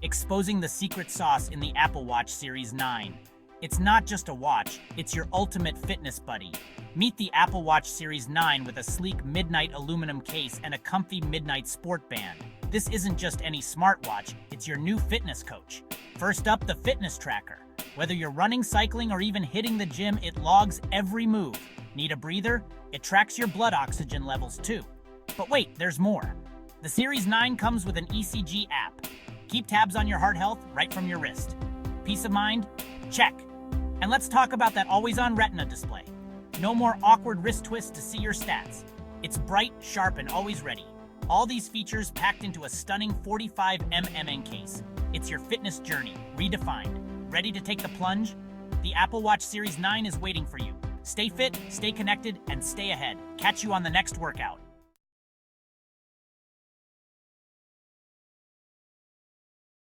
exposing the secret sauce in the Apple Watch Series 9. It's not just a watch, it's your ultimate fitness buddy. Meet the Apple Watch Series 9 with a sleek midnight aluminum case and a comfy midnight sport band. This isn't just any smartwatch, it's your new fitness coach. First up, the fitness tracker. Whether you're running, cycling, or even hitting the gym, it logs every move. Need a breather? It tracks your blood oxygen levels too. But wait, there's more. The Series 9 comes with an ECG app. Keep tabs on your heart health right from your wrist. Peace of mind? Check. And let's talk about that always-on Retina display. No more awkward wrist twists to see your stats. It's bright, sharp, and always ready. All these features packed into a stunning 45mm case. It's your fitness journey, redefined. Ready to take the plunge? The Apple Watch Series 9 is waiting for you. Stay fit, stay connected, and stay ahead. Catch you on the next workout.